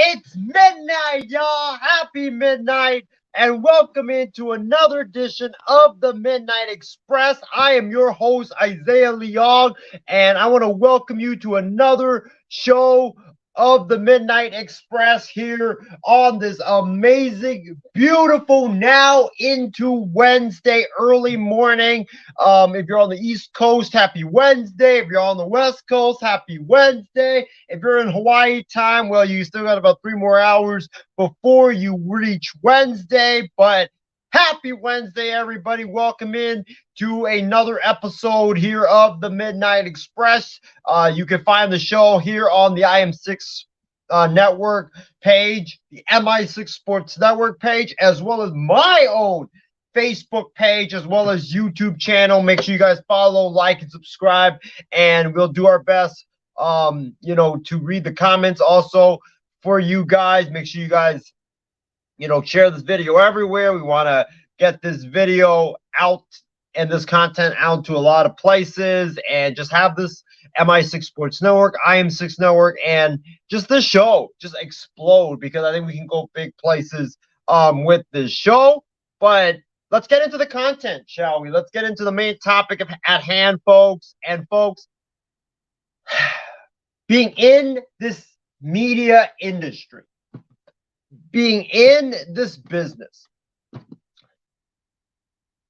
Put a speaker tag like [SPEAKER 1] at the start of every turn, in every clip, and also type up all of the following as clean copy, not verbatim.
[SPEAKER 1] It's midnight, y'all. Happy midnight, and welcome into another edition of the Midnight Express. I am your host, Isaiah Leong, and I want to welcome you to another show of the Midnight Express here on this amazing, beautiful, now into Wednesday early morning. If you're on the East Coast, happy Wednesday. If you're on the West Coast, happy Wednesday. If you're in Hawaii time, well, you still got about 3 more hours before you reach Wednesday. But happy Wednesday, everybody. Welcome in to another episode here of the Midnight Express. You can find the show here on the IM6 network page, the MI6 Sports Network page, as well as my own Facebook page, as well as YouTube channel. Make sure you guys follow, like, and subscribe, and we'll do our best, to read the comments also for you guys. Make sure you guys, share this video everywhere. We want to get this video out and this content out to a lot of places, and just have this MI6 Sports Network, IM6 Network, and just this show just explode, because I think we can go big places with this show. But let's get into the content, shall we? Let's get into the main topic at hand, folks. And folks, being in this media industry, being in this business,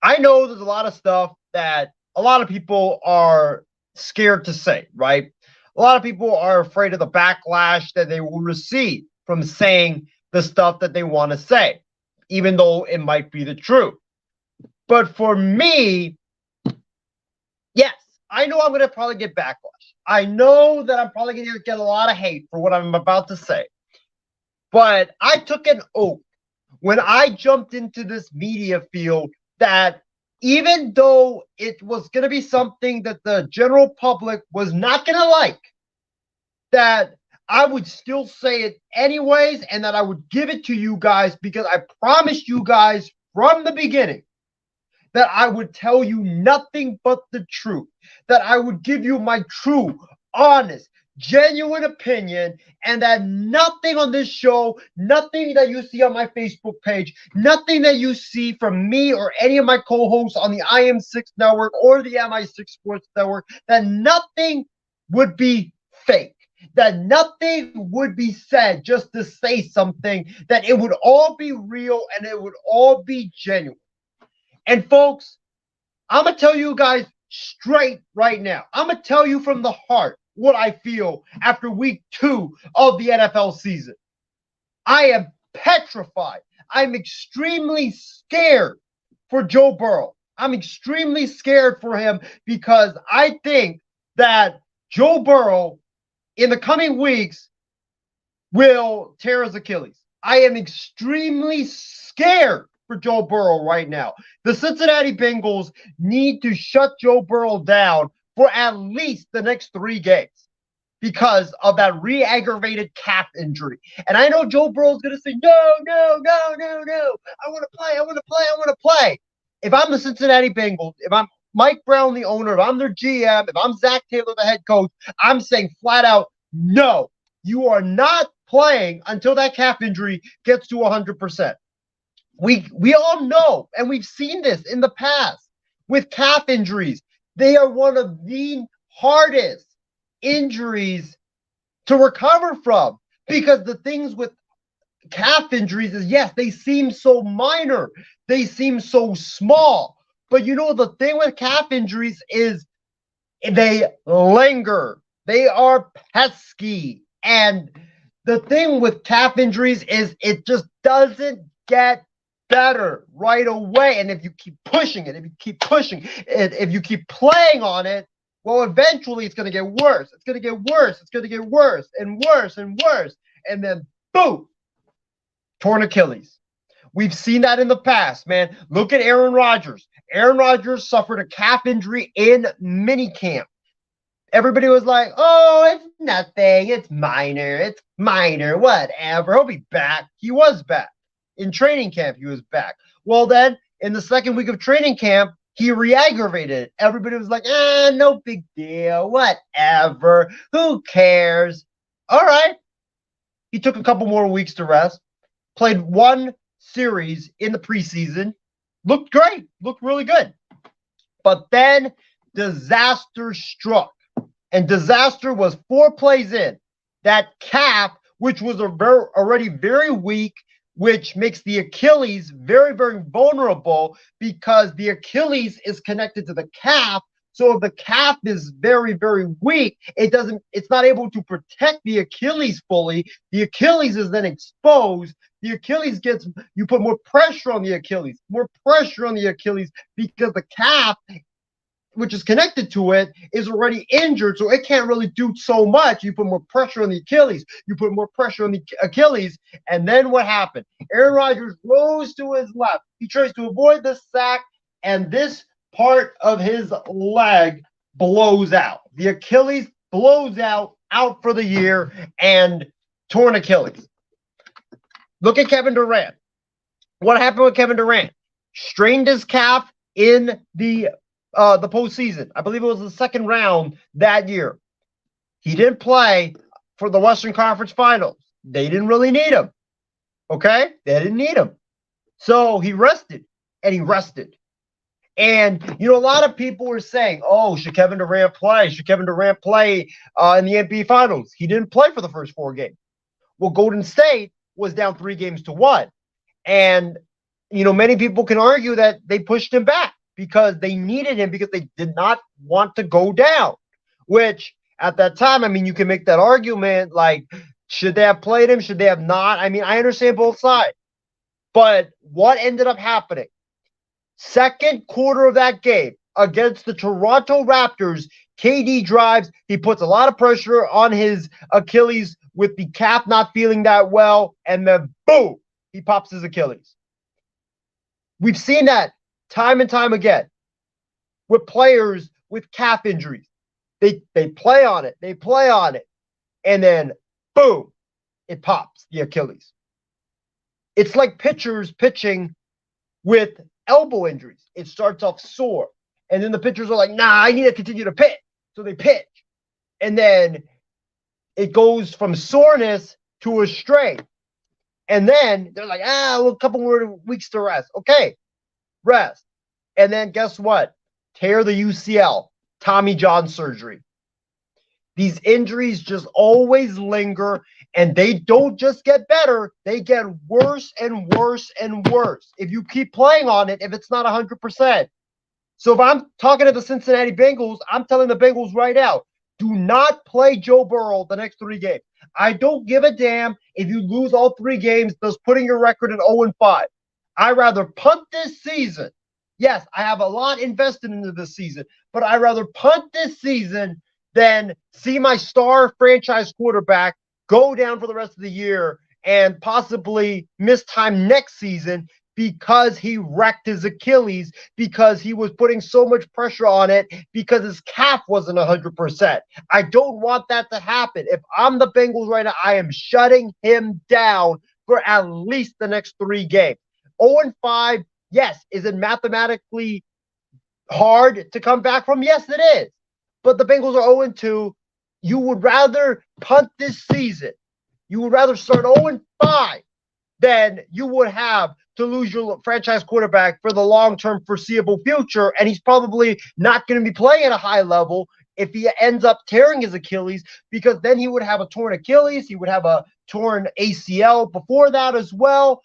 [SPEAKER 1] I know there's a lot of stuff that a lot of people are scared to say, right? A lot of people are afraid of the backlash that they will receive from saying the stuff that they want to say, even though it might be the truth. But for me, yes, I know I'm going to probably get backlash. I know that I'm probably going to get a lot of hate for what I'm about to say. But I took an oath when I jumped into this media field that even though it was going to be something that the general public was not going to like, that I would still say it anyways, and that I would give it to you guys, because I promised you guys from the beginning that I would tell you nothing but the truth, that I would give you my true, honest, genuine opinion, and that nothing on this show, nothing that you see on my Facebook page, nothing that you see from me or any of my co-hosts on the IM6 network or the MI6 Sports Network, that nothing would be fake, that nothing would be said just to say something, that it would all be real and it would all be genuine. And folks, I'm going to tell you guys straight right now. I'm going to tell you from the heart what I feel after week 2 of the NFL season. I am petrified. I'm extremely scared for Joe Burrow. I'm extremely scared for him, because I think that Joe Burrow in the coming weeks will tear his Achilles. I am extremely scared for Joe Burrow right now. The Cincinnati Bengals need to shut Joe Burrow down for at least the next 3 games because of that re-aggravated calf injury. And I know Joe Burrow's going to say, no. I want to play. If I'm the Cincinnati Bengals, if I'm Mike Brown, the owner, if I'm their GM, if I'm Zach Taylor, the head coach, I'm saying flat out, no, you are not playing until that calf injury gets to 100%. We all know, and we've seen this in the past with calf injuries. They are one of the hardest injuries to recover from, because the things with calf injuries is, yes, they seem so minor, they seem so small, but the thing with calf injuries is they linger, they are pesky, and the thing with calf injuries is it just doesn't get better right away. And if you keep pushing it, if you keep playing on it, well, eventually it's going to get worse. It's going to get worse. It's going to get worse and worse and worse. And then, boom, torn Achilles. We've seen that in the past, man. Look at Aaron Rodgers. Aaron Rodgers suffered a calf injury in minicamp. Everybody was like, oh, it's nothing. It's minor, whatever. He'll be back. He was back. In training camp, he was back. Well, then, in the second week of training camp, he re-aggravated it. Everybody was like, no big deal, whatever, who cares? All right. He took a couple more weeks to rest, played one series in the preseason, looked great, looked really good. But then disaster struck. And disaster was 4 plays in. That calf, which was already very weak, which makes the Achilles very, very vulnerable because the Achilles is connected to the calf. So if the calf is very, very weak, it's not able to protect the Achilles fully. The Achilles is then exposed. The Achilles you put more pressure on the Achilles because the calf, which is connected to it, is already injured, so it can't really do so much. You put more pressure on the Achilles. And then what happened? Aaron Rodgers rose to his left. He tries to avoid the sack, and this part of his leg blows out. The Achilles blows out for the year, and torn Achilles. Look at Kevin Durant. What happened with Kevin Durant? Strained his calf in the postseason. I believe it was the second round that year. He didn't play for the Western Conference Finals. They didn't really need him. Okay? They didn't need him. So he rested, and he rested. And, a lot of people were saying, oh, should Kevin Durant play? Should Kevin Durant play in the NBA Finals? He didn't play for the first 4 games. Well, Golden State was down 3-1. And, many people can argue that they pushed him back because they needed him because they did not want to go down, which at that time, you can make that argument, like, should they have played him? Should they have not? I understand both sides. But what ended up happening? Second quarter of that game against the Toronto Raptors, KD drives. He puts a lot of pressure on his Achilles with the calf not feeling that well, and then boom, he pops his Achilles. We've seen that time and time again with players with calf injuries. They play on it, and then boom, it pops the Achilles. It's like pitchers pitching with elbow injuries. It starts off sore, and then the pitchers are like, nah, I need to continue to pitch. So they pitch, and then it goes from soreness to a strain. And then they're like, a couple more weeks to rest. Okay, rest. And then guess what? Tear the UCL, Tommy John surgery. These injuries just always linger, and they don't just get better. They get worse and worse and worse if you keep playing on it, if it's not 100%. So if I'm talking to the Cincinnati Bengals, I'm telling the Bengals right now, do not play Joe Burrow the next 3 games. I don't give a damn if you lose all 3 games, thus putting your record at 0-5. I'd rather punt this season. Yes, I have a lot invested into this season, but I'd rather punt this season than see my star franchise quarterback go down for the rest of the year and possibly miss time next season because he wrecked his Achilles, because he was putting so much pressure on it, because his calf wasn't 100%. I don't want that to happen. If I'm the Bengals right now, I am shutting him down for at least the next 3 games. 0-5, yes. Is it mathematically hard to come back from? Yes, it is. But the Bengals are 0-2. You would rather punt this season. You would rather start 0-5 than you would have to lose your franchise quarterback for the long-term foreseeable future. And he's probably not going to be playing at a high level if he ends up tearing his Achilles, because then he would have a torn Achilles. He would have a torn ACL before that as well.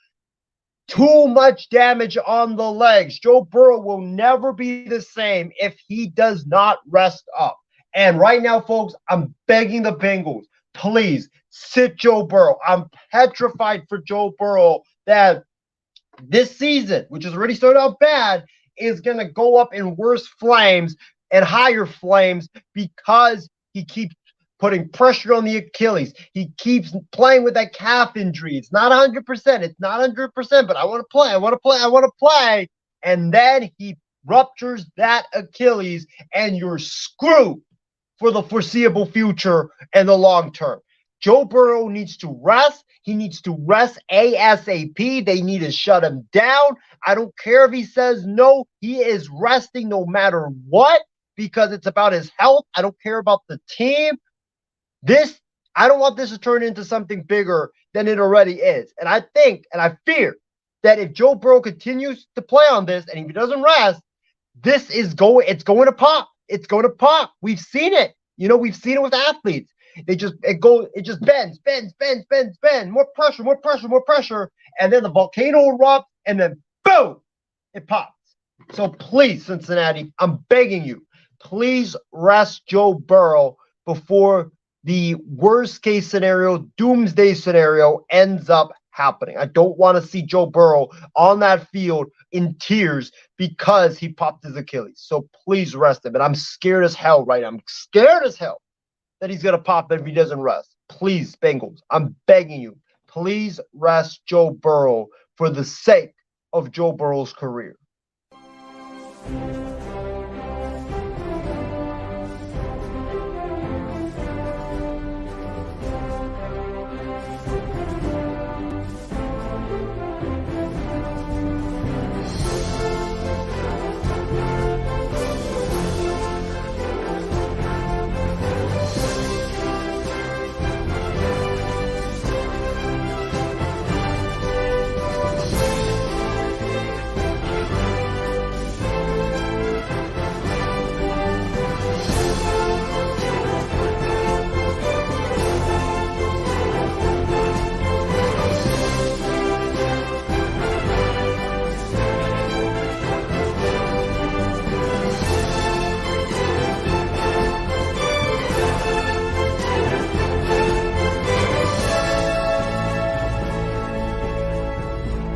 [SPEAKER 1] Too much damage on the legs. Joe Burrow will never be the same if he does not rest up. And right now, folks, I'm begging the Bengals, please sit Joe Burrow. I'm petrified for Joe Burrow that this season, which has already started out bad, is going to go up in worse flames and higher flames because he keeps putting pressure on the Achilles. He keeps playing with that calf injury. It's not 100%. It's not 100%, but I want to play. And then he ruptures that Achilles, and you're screwed for the foreseeable future and the long term. Joe Burrow needs to rest. He needs to rest ASAP. They need to shut him down. I don't care if he says no. He is resting no matter what because it's about his health. I don't care about the team. This I don't want this to turn into something bigger than it already is. And I think and I fear that if Joe Burrow continues to play on this and if he doesn't rest, it's going to pop. It's going to pop. We've seen it. We've seen it with athletes. It just bends. More pressure, more pressure, more pressure. And then the volcano erupts and then boom, it pops. So please, Cincinnati, I'm begging you, please rest Joe Burrow before the worst case scenario, doomsday scenario ends up happening. I don't want to see Joe Burrow on that field in tears because he popped his Achilles. So please rest him. And I'm scared as hell, right? I'm scared as hell that he's going to pop if he doesn't rest. Please, Bengals, I'm begging you, please rest Joe Burrow for the sake of Joe Burrow's career.